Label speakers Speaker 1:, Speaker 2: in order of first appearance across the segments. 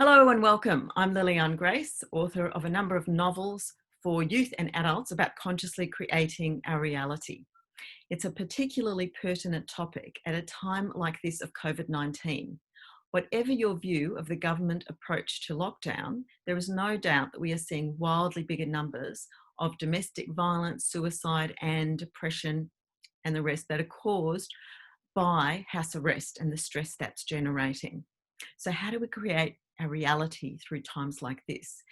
Speaker 1: Hello and welcome. I'm Liliane Grace, author of a number of novels for youth and adults about consciously creating our reality. It's a particularly pertinent topic at a time like this of COVID-19. Whatever your view of the government approach to lockdown, there is no doubt that we are seeing wildly bigger numbers of domestic violence, suicide and depression and the rest that are caused by house arrest and the stress that's generating. So how do we create our reality through times like this?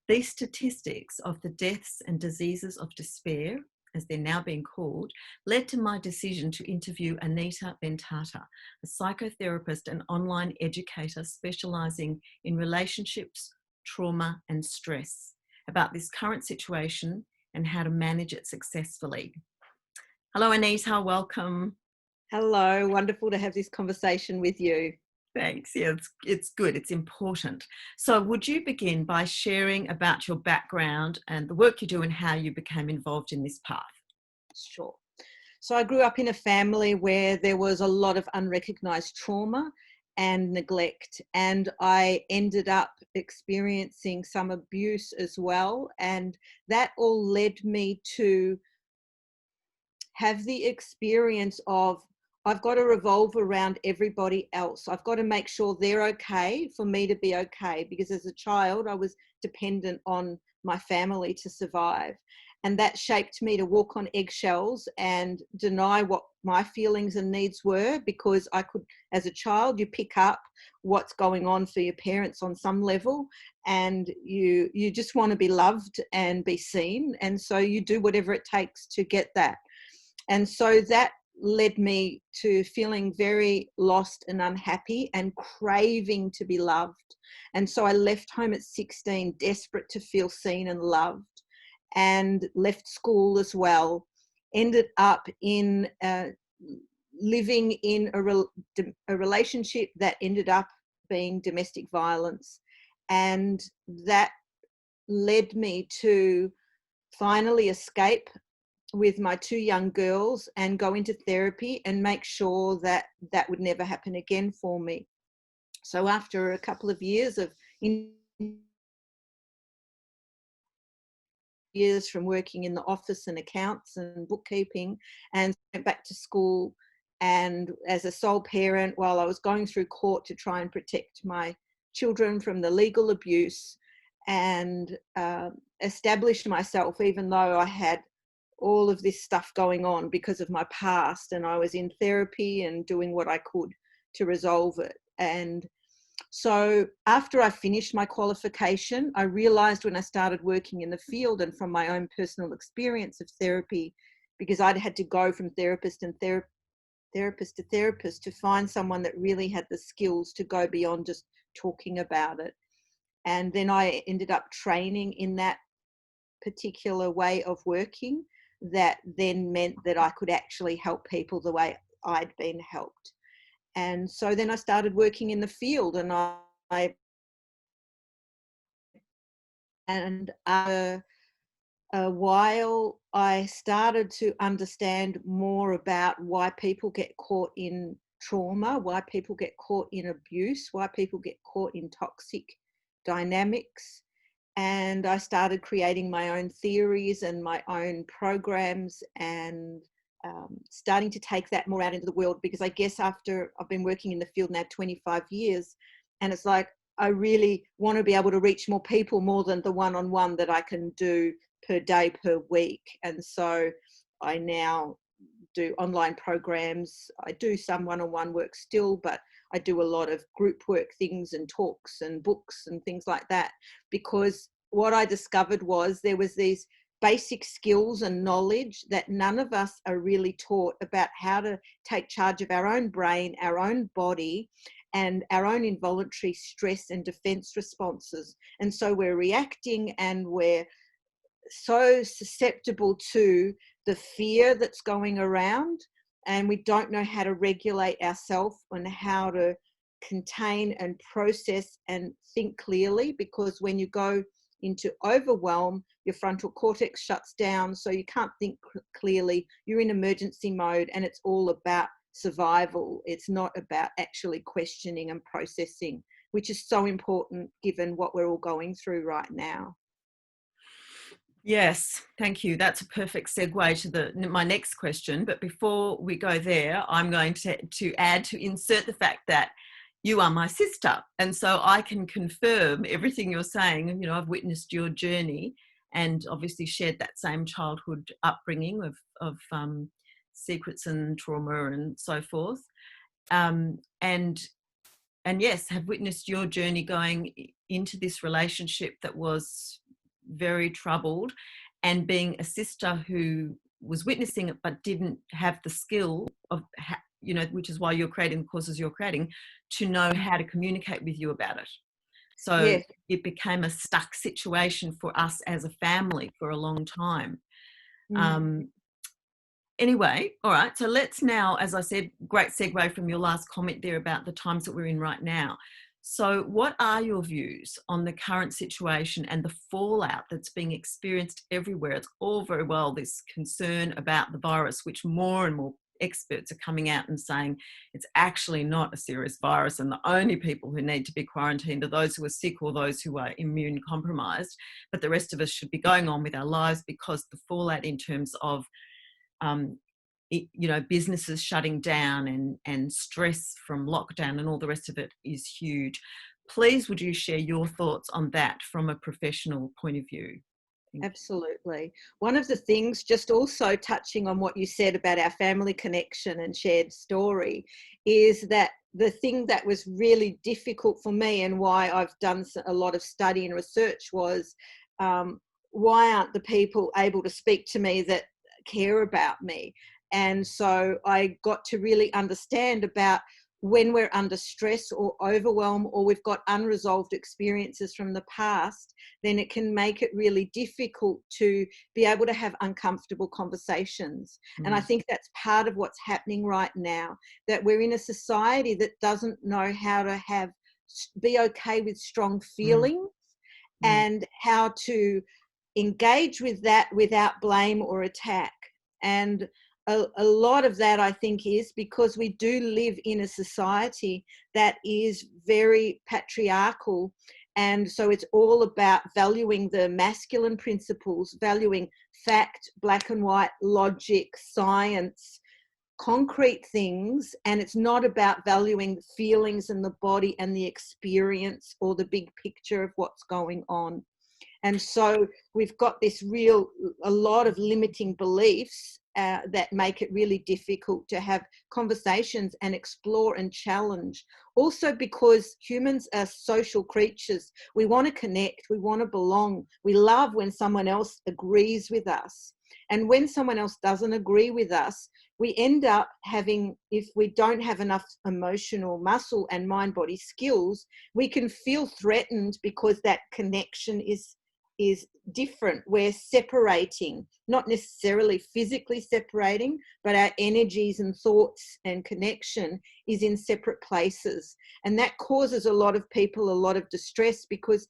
Speaker 1: These statistics of the deaths and diseases of despair, as they're now being called, led to my decision to interview Anita Bentata, a psychotherapist and online educator specialising in relationships, trauma and stress, about this current situation and how to manage it successfully. Hello Anita, welcome.
Speaker 2: Hello, wonderful to have this conversation with you.
Speaker 1: Thanks. Yeah, it's good. It's important. So would you begin by sharing about your background and the work you do and how you became involved in this path?
Speaker 2: Sure. So I grew up in a family where there was a lot of unrecognised trauma and neglect, and I ended up experiencing some abuse as well, and that all led me to have the experience of I've got to revolve around everybody else. I've got to make sure they're okay for me to be okay, because as a child I was dependent on my family to survive, and that shaped me to walk on eggshells and deny what my feelings and needs were, because I could, as a child, you pick up what's going on for your parents on some level, and you just want to be loved and be seen, and so you do whatever it takes to get that. And so that led me to feeling very lost and unhappy and craving to be loved. And so I left home at 16, desperate to feel seen and loved, and left school as well. Ended up in living in a relationship that ended up being domestic violence. And that led me to finally escape with my two young girls and go into therapy and make sure that that would never happen again for me. So after a couple of years from working in the office and accounts and bookkeeping, and went back to school, and as a sole parent, while I was going through court to try and protect my children from the legal abuse, and establish myself, even though I had all of this stuff going on because of my past, and I was in therapy and doing what I could to resolve it. And so after I finished my qualification, I realized when I started working in the field, and from my own personal experience of therapy, because I'd had to go from therapist to therapist to find someone that really had the skills to go beyond just talking about it. And then I ended up training in that particular way of working, that then meant that I could actually help people the way I'd been helped. And so then I started working in the field, and after a while I started to understand more about why people get caught in trauma, why people get caught in abuse, why people get caught in toxic dynamics. And I started creating my own theories and my own programs, and starting to take that more out into the world, because I guess after I've been working in the field now 25 years, and it's like I really want to be able to reach more people, more than the one-on-one that I can do per day, per week. And so I now do online programs. I do some one-on-one work still, but I do a lot of group work things and talks and books and things like that, because what I discovered was there was these basic skills and knowledge that none of us are really taught about, how to take charge of our own brain, our own body, and our own involuntary stress and defense responses. And so we're reacting, and we're so susceptible to the fear that's going around, and we don't know how to regulate ourselves and how to contain and process and think clearly, because when you go into overwhelm, your frontal cortex shuts down, so you can't think clearly. You're in emergency mode, and it's all about survival. It's not about actually questioning and processing, which is so important given what we're all going through right now.
Speaker 1: Yes, thank you. That's a perfect segue to my next question. But before we go there, I'm going to insert the fact that you are my sister. And so I can confirm everything you're saying. You know, I've witnessed your journey and obviously shared that same childhood upbringing of secrets and trauma and so forth. And yes, have witnessed your journey going into this relationship that was very troubled, and being a sister who was witnessing it but didn't have the skill of, which is why you're creating the courses you're creating, to know how to communicate with you about it. So
Speaker 2: Yes.
Speaker 1: it became a stuck situation for us as a family for a long time. Anyway, all right, so let's now, as I said, great segue from your last comment there about the times that we're in right now. So what are your views on the current situation and the fallout that's being experienced everywhere? It's all very well this concern about the virus, which more and more experts are coming out and saying it's actually not a serious virus, and the only people who need to be quarantined are those who are sick or those who are immune compromised. But the rest of us should be going on with our lives, because the fallout in terms of businesses shutting down and stress from lockdown and all the rest of it is huge. Please, would you share your thoughts on that from a professional point of view?
Speaker 2: Absolutely. One of the things, just also touching on what you said about our family connection and shared story, is that the thing that was really difficult for me and why I've done a lot of study and research was, why aren't the people able to speak to me that care about me? And so I got to really understand about when we're under stress or overwhelm, or we've got unresolved experiences from the past, then it can make it really difficult to be able to have uncomfortable conversations. And I think that's part of what's happening right now, that we're in a society that doesn't know how to be okay with strong feelings and how to engage with that without blame or attack. And a lot of that, I think, is because we do live in a society that is very patriarchal. And so it's all about valuing the masculine principles, valuing fact, black and white, logic, science, concrete things. And it's not about valuing feelings and the body and the experience or the big picture of what's going on. And so we've got a lot of limiting beliefs that make it really difficult to have conversations and explore and challenge. Also because humans are social creatures. We want to connect, we want to belong. We love when someone else agrees with us. And when someone else doesn't agree with us, we end up having, if we don't have enough emotional muscle and mind-body skills, we can feel threatened because that connection is different. We're separating, not necessarily physically separating, but our energies and thoughts and connection is in separate places. And that causes a lot of people a lot of distress, because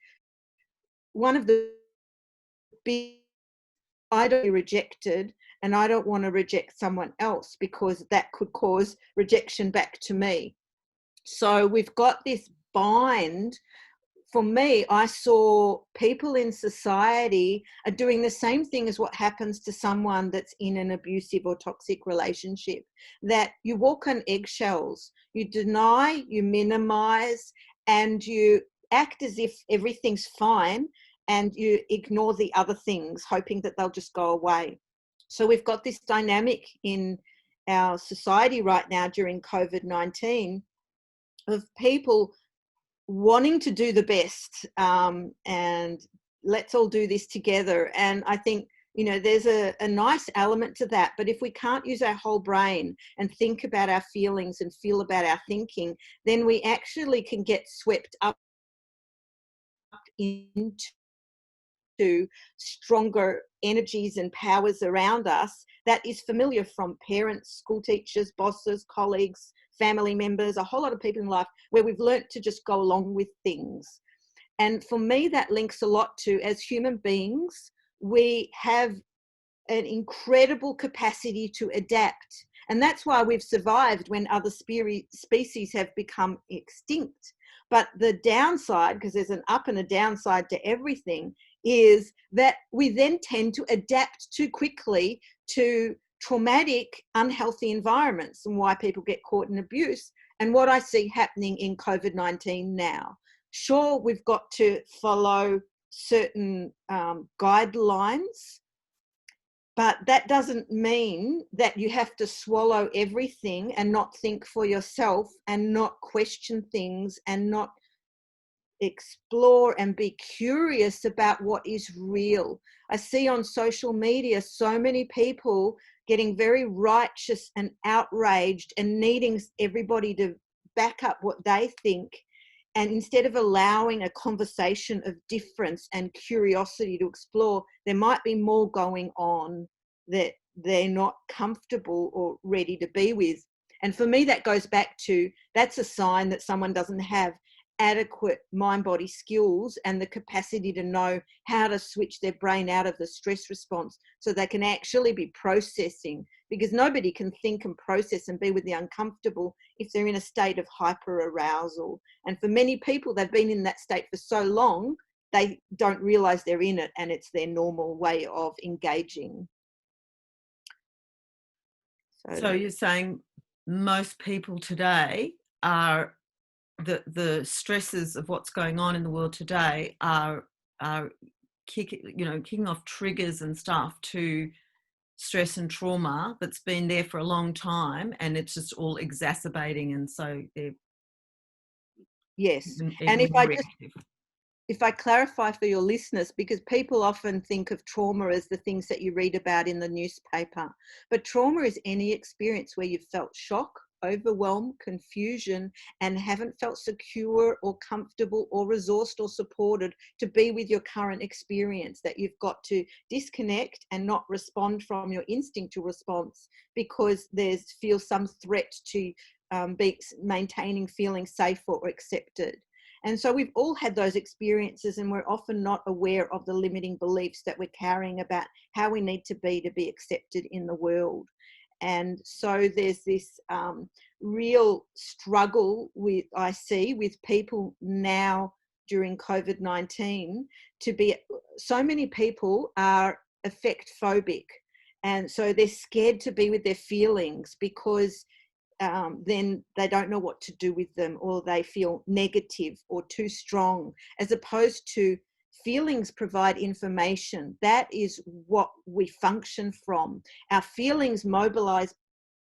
Speaker 2: one of the big, I don't be rejected, and I don't want to reject someone else because that could cause rejection back to me. So we've got this bind. For me, I saw people in society are doing the same thing as what happens to someone that's in an abusive or toxic relationship, that you walk on eggshells, you deny, you minimize, and you act as if everything's fine, and you ignore the other things, hoping that they'll just go away. So we've got this dynamic in our society right now during COVID-19 of people wanting to do the best, and let's all do this together. And I think, there's a nice element to that. But if we can't use our whole brain and think about our feelings and feel about our thinking, then we actually can get swept up into stronger energies and powers around us that is familiar from parents, school teachers, bosses, colleagues, family members, a whole lot of people in life, where we've learnt to just go along with things. And for me, that links a lot to, as human beings, we have an incredible capacity to adapt And that's why we've survived when other species have become extinct. But the downside, because there's an up and a downside to everything, is that we then tend to adapt too quickly to traumatic, unhealthy environments, and why people get caught in abuse. And what I see happening in COVID-19 now. Sure, we've got to follow certain guidelines, but that doesn't mean that you have to swallow everything and not think for yourself and not question things and not explore and be curious about what is real. I see on social media so many people getting very righteous and outraged and needing everybody to back up what they think. And instead of allowing a conversation of difference and curiosity to explore, there might be more going on that they're not comfortable or ready to be with. And for me, that goes back to, that's a sign that someone doesn't have adequate mind-body skills and the capacity to know how to switch their brain out of the stress response so they can actually be processing, because nobody can think and process and be with the uncomfortable if they're in a state of hyper arousal. And for many people, they've been in that state for so long, they don't realize they're in it, and it's their normal way of engaging.
Speaker 1: So you're saying most people today are, the stresses of what's going on in the world today are kicking off triggers and stuff to stress and trauma that's been there for a long time, and it's just all exacerbating, and so they're
Speaker 2: yes.
Speaker 1: even
Speaker 2: And
Speaker 1: more reactive.
Speaker 2: if I clarify for your listeners, because people often think of trauma as the things that you read about in the newspaper, but trauma is any experience where you've felt shock, overwhelm, confusion, and haven't felt secure or comfortable or resourced or supported to be with your current experience, that you've got to disconnect and not respond from your instinctual response because feels some threat to maintaining feeling safe or accepted. And so we've all had those experiences, and we're often not aware of the limiting beliefs that we're carrying about how we need to be accepted in the world. And so there's this real struggle I see with people now during COVID-19 so many people are affect phobic. And so they're scared to be with their feelings because then they don't know what to do with them, or they feel negative or too strong, as opposed to feelings provide information. That is what we function from. Our feelings mobilize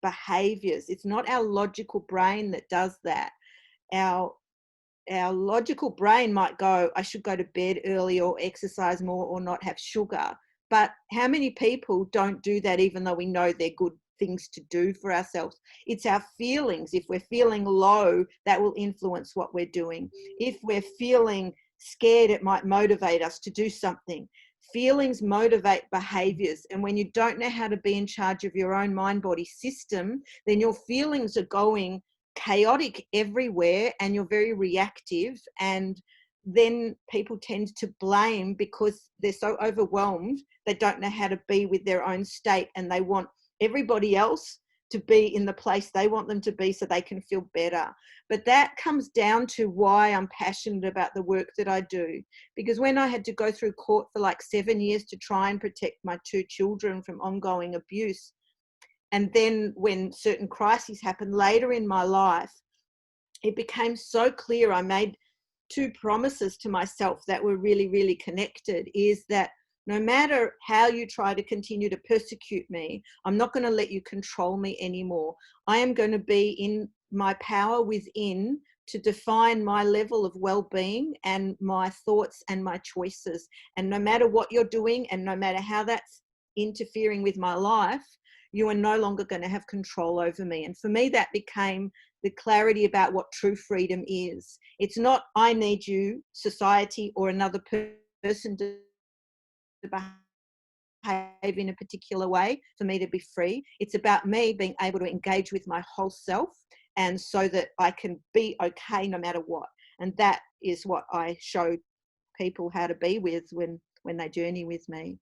Speaker 2: behaviors. It's not our logical brain that does that. Our logical brain might go, I should go to bed early or exercise more or not have sugar. But how many people don't do that even though we know they're good things to do for ourselves? It's our feelings. If we're feeling low, that will influence what we're doing. If we're feeling scared, it might motivate us to do something. Feelings motivate behaviors. And when you don't know how to be in charge of your own mind-body system, then your feelings are going chaotic everywhere and you're very reactive. And then people tend to blame because they're so overwhelmed, they don't know how to be with their own state, and they want everybody else to be in the place they want them to be so they can feel better. But that comes down to why I'm passionate about the work that I do. Because when I had to go through court for like 7 years to try and protect my 2 children from ongoing abuse, and then when certain crises happened later in my life, it became so clear. I made 2 promises to myself that were really, really connected, is that no matter how you try to continue to persecute me, I'm not going to let you control me anymore. I am going to be in my power within to define my level of well-being and my thoughts and my choices. And no matter what you're doing and no matter how that's interfering with my life, you are no longer going to have control over me. And for me, that became the clarity about what true freedom is. It's not, I need you, society, or another person to behave in a particular way for me to be free. It's about me being able to engage with my whole self, and so that I can be okay no matter what. And that is what I show people how to be with when they journey with me.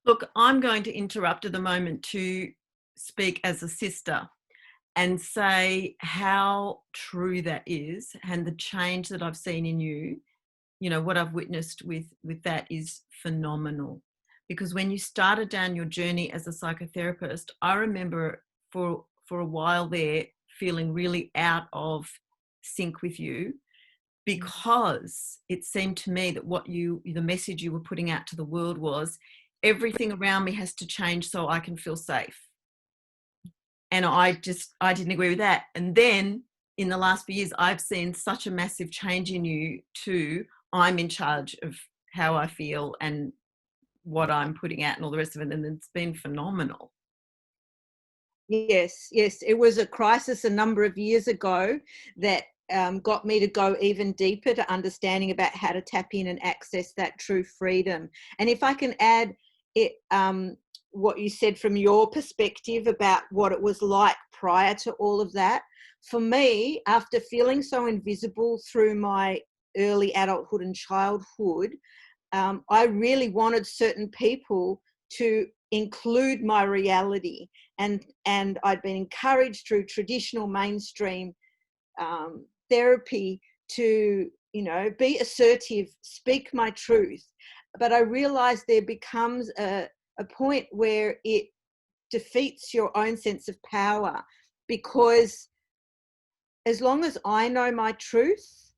Speaker 1: Look, I'm going to interrupt at the moment to speak as a sister and say how true that is, and the change that I've seen in you. You know, what I've witnessed with that is phenomenal. Because when you started down your journey as a psychotherapist, I remember for a while there feeling really out of sync with you, because it seemed to me that the message you were putting out to the world was, everything around me has to change so I can feel safe. And I didn't agree with that. And then in the last few years, I've seen such a massive change in you to, I'm in charge of how I feel and what I'm putting out and all the rest of it. And it's been phenomenal.
Speaker 2: Yes, yes. It was a crisis a number of years ago that got me to go even deeper to understanding about how to tap in and access that true freedom. And if I can add it, what you said from your perspective about what it was like prior to all of that, for me, after feeling so invisible through my early adulthood and childhood, I really wanted certain people to include my reality, and I'd been encouraged through traditional mainstream therapy to, you know, be assertive, speak my truth. But I realized there becomes a point where it defeats your own sense of power, because as long as I know my truth,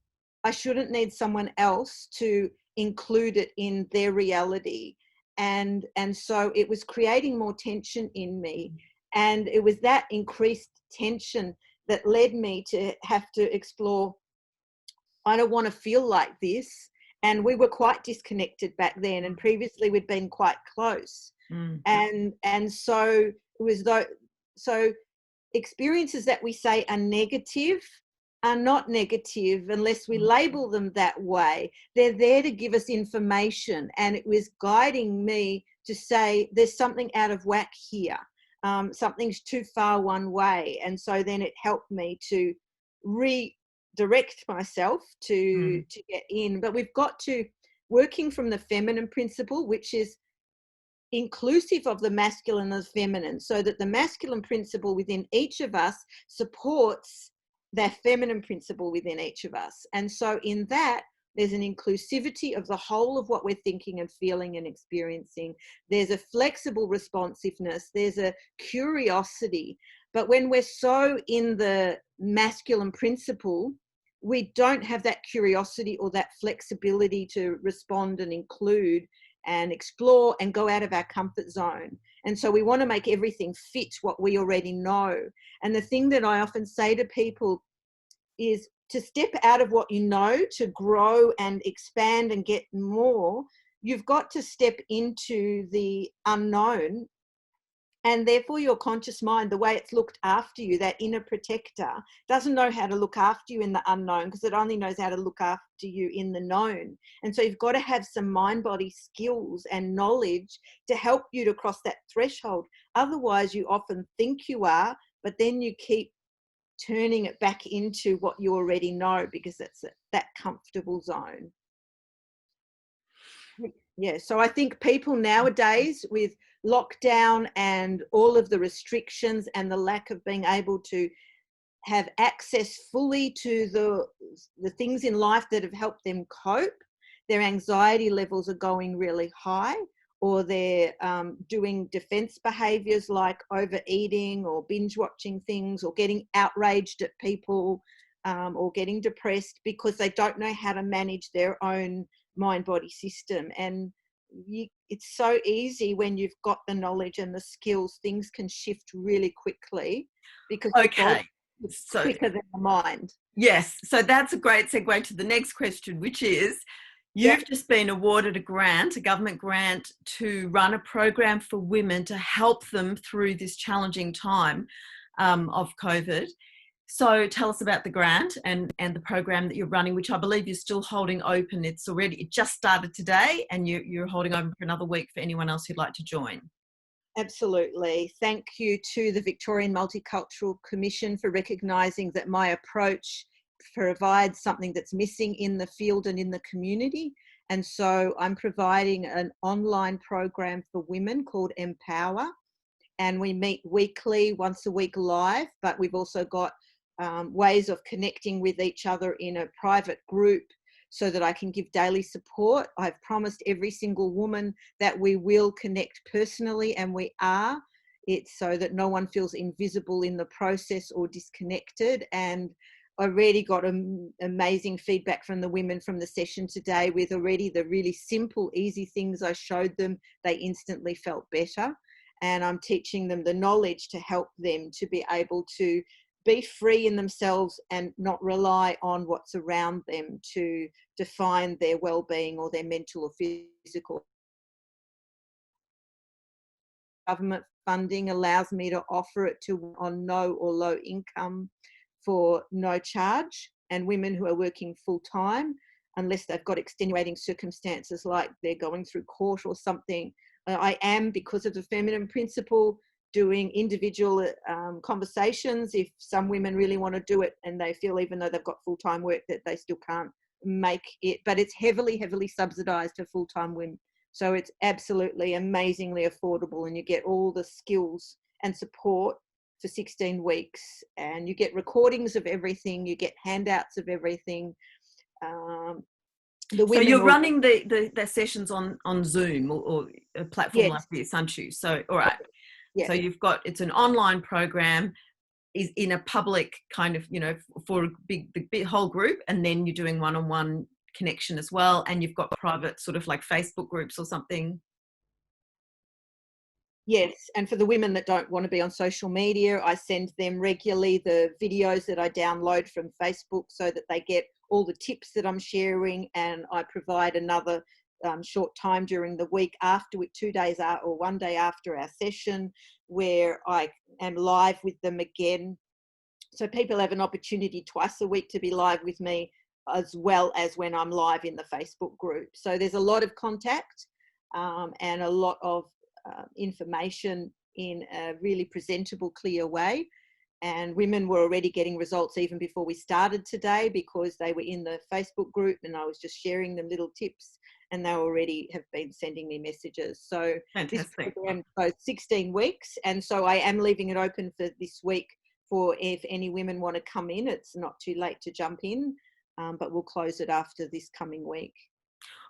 Speaker 2: I shouldn't need someone else to include it in their reality. And so it was creating more tension in me. And it was that increased tension that led me to have to explore, I don't want to feel like this. And we were quite disconnected back then, and previously we'd been quite close. And so it was though, so experiences that we say are negative are not negative unless we label them that way. They're there to give us information, and it was guiding me to say there's something out of whack here. Something's too far one way. And so then it helped me to redirect myself to get in. But we've got to, working from the feminine principle, which is inclusive of the masculine and the feminine, so that the masculine principle within each of us supports that feminine principle within each of us. And so in that, there's an inclusivity of the whole of what we're thinking and feeling and experiencing. There's a flexible responsiveness. There's a curiosity. But when we're so in the masculine principle, we don't have that curiosity or that flexibility to respond and include and explore and go out of our comfort zone. And so we want to make everything fit what we already know. And the thing that I often say to people is to step out of what you know, to grow and expand and get more, you've got to step into the unknown. And therefore your conscious mind, the way it's looked after you, that inner protector, doesn't know how to look after you in the unknown, because it only knows how to look after you in the known. And so you've got to have some mind-body skills and knowledge to help you to cross that threshold. Otherwise, you often think you are, but then you keep turning it back into what you already know, because it's that comfortable zone. Yeah, so I think people nowadays, with lockdown and all of the restrictions and the lack of being able to have access fully to the things in life that have helped them cope, their anxiety levels are going really high, or they're doing defense behaviors like overeating or binge watching things, or getting outraged at people, or getting depressed because they don't know how to manage their own mind-body system. And it's so easy when you've got the knowledge and the skills, things can shift really quickly, because
Speaker 1: Okay,
Speaker 2: it's quicker than the mind.
Speaker 1: Yes, so that's a great segue to the next question, which is, you've just been awarded a government grant, to run a program for women to help them through this challenging time of COVID. So tell us about the grant and the program that you're running, which I believe you're still holding open. It just started today, and you're holding open for another week for anyone else who'd like to join.
Speaker 2: Absolutely. Thank you to the Victorian Multicultural Commission for recognising that my approach provides something that's missing in the field and in the community. And so I'm providing an online program for women called Empower. and we meet weekly, once a week live, but we've also got ways of connecting with each other in a private group so that I can give daily support. I've promised every single woman that we will connect personally, and we are. It's so that no one feels invisible in the process or disconnected. And I already got amazing feedback from the women from the session today with already the really simple, easy things I showed them. They instantly felt better. And I'm teaching them the knowledge to help them to be able to be free in themselves and not rely on what's around them to define their well-being or their mental or physical. Government funding allows me to offer it to on no or low income for no charge, and women who are working full-time, unless they've got extenuating circumstances like they're going through court or something. I am, because of the feminine principle, doing individual conversations if some women really want to do it and they feel, even though they've got full-time work, that they still can't make it. But it's heavily subsidized for full-time women. So it's absolutely amazingly affordable, and you get all the skills and support for 16 weeks, and you get recordings of everything, you get handouts of everything.
Speaker 1: So you're running the sessions on Zoom or a platform
Speaker 2: yes,
Speaker 1: like this, aren't you? So, all right.
Speaker 2: yes.
Speaker 1: So it's an online program, is in a public kind of, for the big whole group, and then you're doing one-on-one connection as well, and you've got private sort of like Facebook groups or something.
Speaker 2: Yes, and for the women that don't want to be on social media, I send them regularly the videos that I download from Facebook so that they get all the tips that I'm sharing, and I provide another short time during the week after, 2 days out or 1 day after our session, where I am live with them again. So people have an opportunity twice a week to be live with me, as well as when I'm live in the Facebook group. So there's a lot of contact and a lot of information in a really presentable, clear way. And women were already getting results even before we started today, because they were in the Facebook group and I was just sharing them little tips, and they already have been sending me messages. So
Speaker 1: Fantastic.
Speaker 2: This program goes 16 weeks. And so I am leaving it open for this week for if any women want to come in. It's not too late to jump in, but we'll close it after this coming week.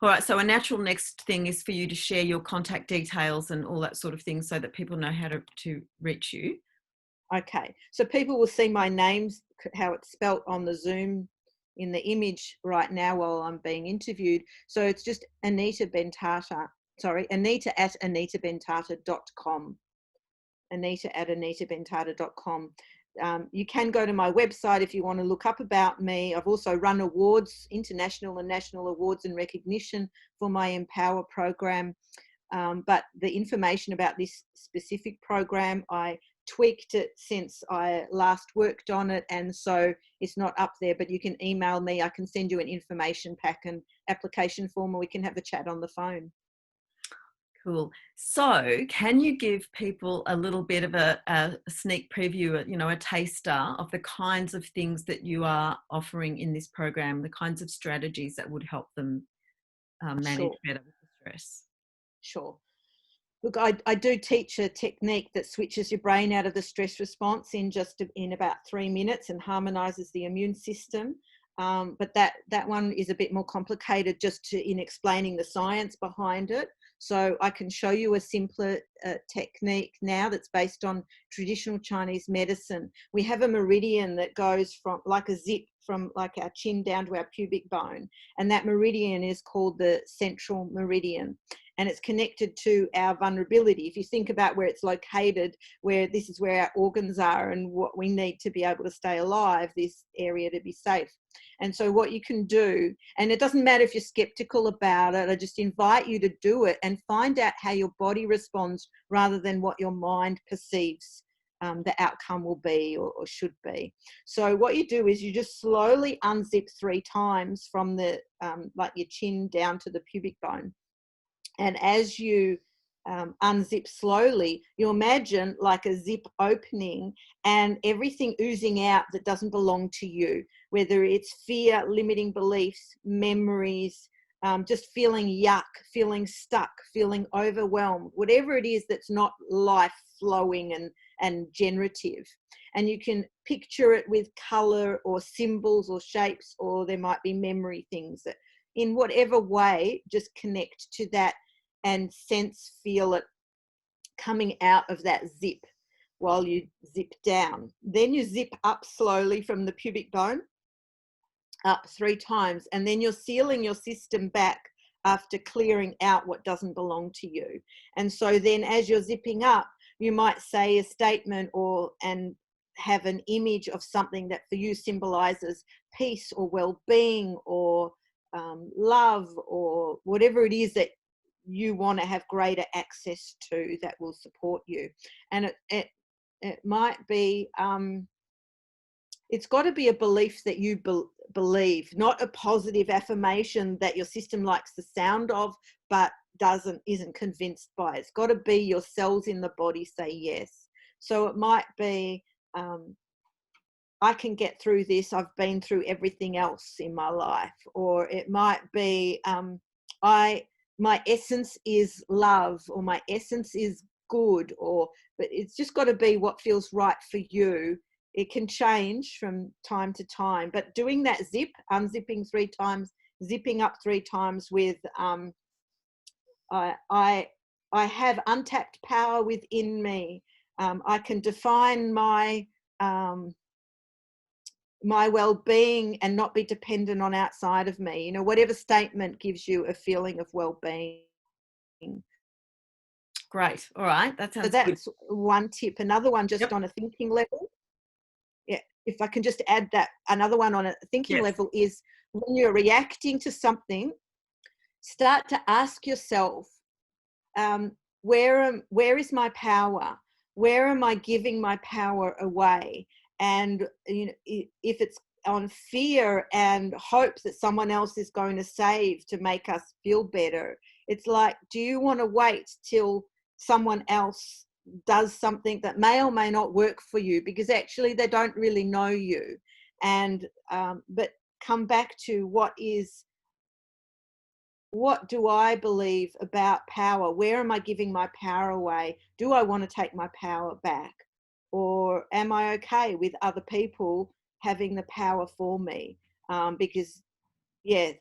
Speaker 1: All right, so a natural next thing is for you to share your contact details and all that sort of thing so that people know how to reach you.
Speaker 2: Okay, so people will see my names, how it's spelt on the Zoom in the image right now while I'm being interviewed. So it's just Anita Bentata, Anita at anitabentata.com. Anita at anitabentata.com. You can go to my website if you want to look up about me. I've also run awards, international and national awards and recognition for my Empower program. But the information about this specific program, I tweaked it since I last worked on it, and so it's not up there, but you can email me. I can send you an information pack and application form, and we can have a chat on the phone.
Speaker 1: Cool. So can you give people a little bit of a sneak preview, a taster of the kinds of things that you are offering in this program, the kinds of strategies that would help them manage better with the stress?
Speaker 2: Sure. Look, I do teach a technique that switches your brain out of the stress response in about 3 minutes and harmonizes the immune system. But that one is a bit more complicated just in explaining the science behind it. So I can show you a simpler technique now that's based on traditional Chinese medicine. We have a meridian that goes from like a zip from like our chin down to our pubic bone. And that meridian is called the Central Meridian. And it's connected to our vulnerability. If you think about where it's located, where this is where our organs are and what we need to be able to stay alive, this area to be safe. And so what you can do, and it doesn't matter if you're skeptical about it, I just invite you to do it and find out how your body responds rather than what your mind perceives the outcome will be or should be. So what you do is you just slowly unzip 3 times from the like your chin down to the pubic bone. And as you unzip slowly, you imagine like a zip opening and everything oozing out that doesn't belong to you, whether it's fear, limiting beliefs, memories, just feeling yuck, feeling stuck, feeling overwhelmed, whatever it is that's not life flowing and generative. And you can picture it with color or symbols or shapes, or there might be memory things that in whatever way, just connect to that and sense, feel it coming out of that zip while you zip down. Then you zip up slowly from the pubic bone up 3 times, and then you're sealing your system back after clearing out what doesn't belong to you. And so then as you're zipping up, you might say a statement and have an image of something that for you symbolizes peace or well-being or love, or whatever it is that you want to have greater access to that will support you. And it might be it's got to be a belief that you believe, not a positive affirmation that your system likes the sound of but isn't convinced by. It's got to be your cells in the body say yes. So it might be I can get through this, I've been through everything else in my life. Or it might be my essence is love, or my essence is good, but it's just got to be what feels right for you. It can change from time to time, but doing that zip, unzipping 3 times, zipping up 3 times with I have untapped power within me. I can define my my well-being and not be dependent on outside of me. You know, whatever statement gives you a feeling of well-being.
Speaker 1: Great. All right. That sounds
Speaker 2: So that's
Speaker 1: good.
Speaker 2: one tip. Another one, just on a thinking level. Yeah, if I can just add that, another one on a thinking level is when you're reacting to something, start to ask yourself, where is my power? Where am I giving my power away? And you know, if it's on fear and hope that someone else is going to save to make us feel better, it's like, do you want to wait till someone else does something that may or may not work for you, because actually they don't really know you? And but come back to what do I believe about power? Where am I giving my power away? Do I want to take my power back? Or am I okay with other people having the power for me? Because, yeah,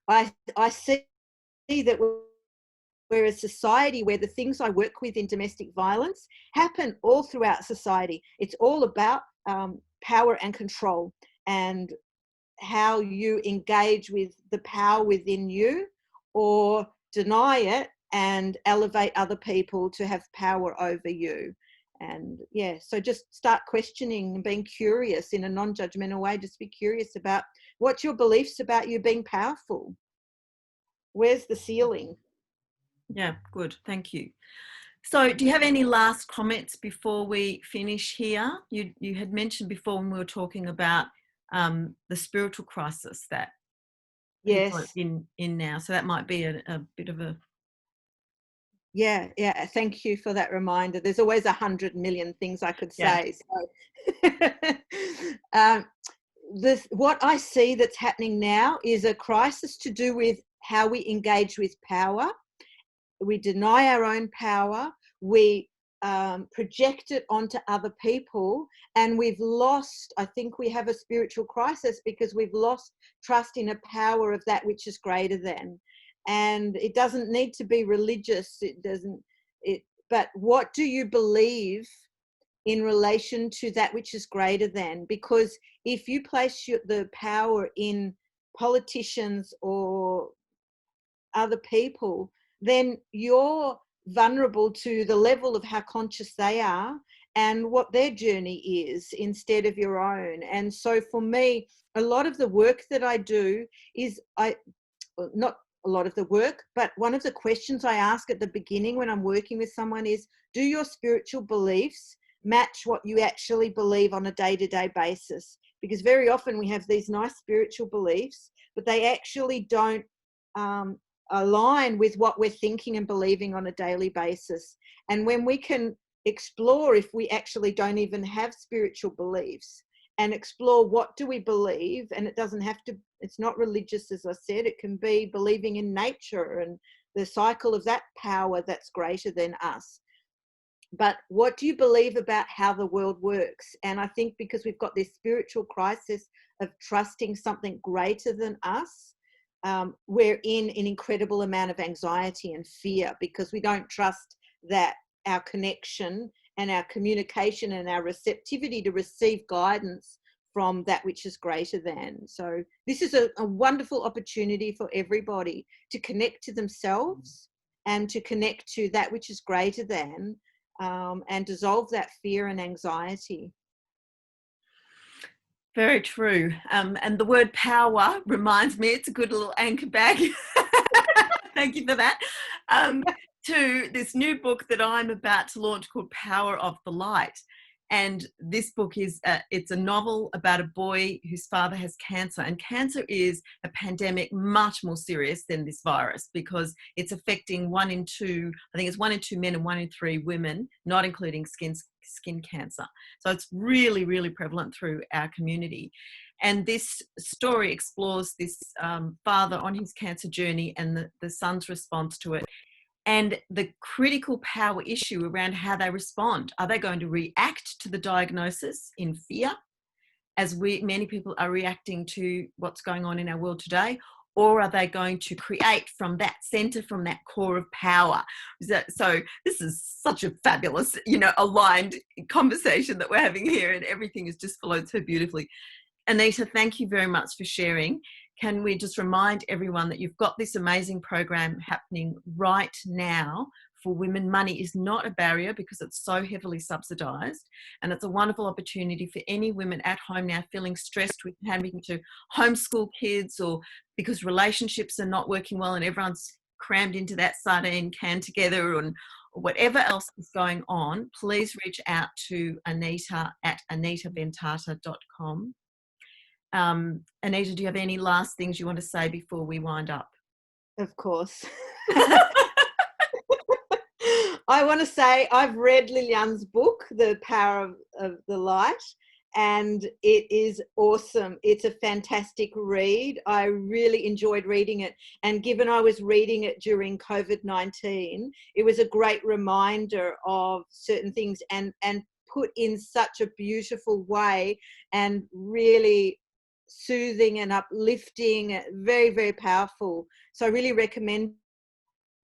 Speaker 2: I see that we're a society where the things I work with in domestic violence happen all throughout society. It's all about power and control, and how you engage with the power within you or deny it and elevate other people to have power over you. And yeah, so just start questioning and being curious in a non-judgmental way. Just be curious about what's your beliefs about you being powerful. Where's the ceiling?
Speaker 1: Yeah, good. Thank you. So do you have any last comments before we finish here? You had mentioned before when we were talking about the spiritual crisis that people are
Speaker 2: Yes.
Speaker 1: in now. So that might be a bit of a...
Speaker 2: Yeah. Thank you for that reminder. There's always 100 million things I could say. So what I see that's happening now is a crisis to do with how we engage with power. We deny our own power. We project it onto other people, and we've lost, I think we have a spiritual crisis because we've lost trust in a power of that which is greater than. And it doesn't need to be religious. But what do you believe in relation to that which is greater than? Because if you place the power in politicians or other people, then you're vulnerable to the level of how conscious they are and what their journey is instead of your own. And so for me, a lot of the work that I do is not a lot of the work, but one of the questions I ask at the beginning when I'm working with someone is, do your spiritual beliefs match what you actually believe on a day-to-day basis? Because very often we have these nice spiritual beliefs, but they actually don't align with what we're thinking and believing on a daily basis. And when we can explore, if we actually don't even have spiritual beliefs, and explore what do we believe, and it doesn't have to, it's not religious, as I said, it can be believing in nature and the cycle of that power that's greater than us. but what do you believe about how the world works? And I think because we've got this spiritual crisis of trusting something greater than us, we're in an incredible amount of anxiety and fear because we don't trust that our connection and our communication and our receptivity to receive guidance from that which is greater than. So this is a wonderful opportunity for everybody to connect to themselves and to connect to that which is greater than, and dissolve that fear and anxiety.
Speaker 1: Very true. And the word power reminds me, it's a good little anchor bag. Thank you for that. To this new book that I'm about to launch called Power of the Light. And this book is, it's a novel about a boy whose father has cancer. And cancer is a pandemic much more serious than this virus because it's affecting 1 in 2, I think it's 1 in 2 men and 1 in 3 women, not including skin cancer. So it's really, really prevalent through our community. And this story explores this father on his cancer journey and the son's response to it. And the critical power issue around how they respond. Are they going to react to the diagnosis in fear, as many people are reacting to what's going on in our world today? Or are they going to create from that center, from that core of power? So this is such a fabulous, aligned conversation that we're having here, and everything has just flowed so beautifully. Anita, thank you very much for sharing. Can we just remind everyone that you've got this amazing program happening right now for women? Money is not a barrier because it's so heavily subsidised, and it's a wonderful opportunity for any women at home now feeling stressed with having to homeschool kids, or because relationships are not working well and everyone's crammed into that sardine can together, or whatever else is going on. Please reach out to Anita at anitabentata.com. Anita, do you have any last things you want to say before we wind up?
Speaker 2: Of course. I want to say I've read Liliane's book, The Power of the Light, and it is awesome. It's a fantastic read. I really enjoyed reading it. And given I was reading it during COVID-19, it was a great reminder of certain things and put in such a beautiful way, and really soothing and uplifting, very, very powerful. So I really recommend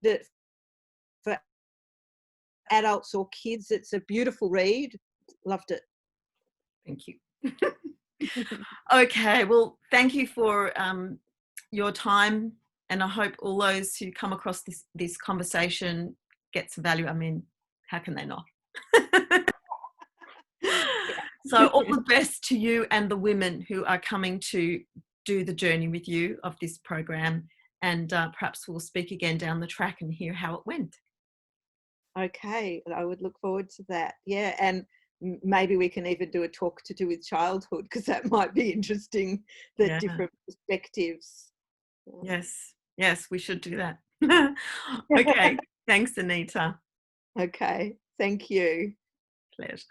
Speaker 2: it for adults or kids. It's a beautiful read. Loved it.
Speaker 1: Thank you. Okay, well, thank you for your time, and I hope all those who come across this conversation get some value. I mean, how can they not? So all the best to you and the women who are coming to do the journey with you of this program, and perhaps we'll speak again down the track and hear how it went.
Speaker 2: Okay, I would look forward to that. Yeah, and maybe we can even do a talk to do with childhood, because that might be interesting, the different perspectives.
Speaker 1: Yes, we should do that. Okay, thanks, Anita.
Speaker 2: Okay, thank you.
Speaker 1: Pleasure.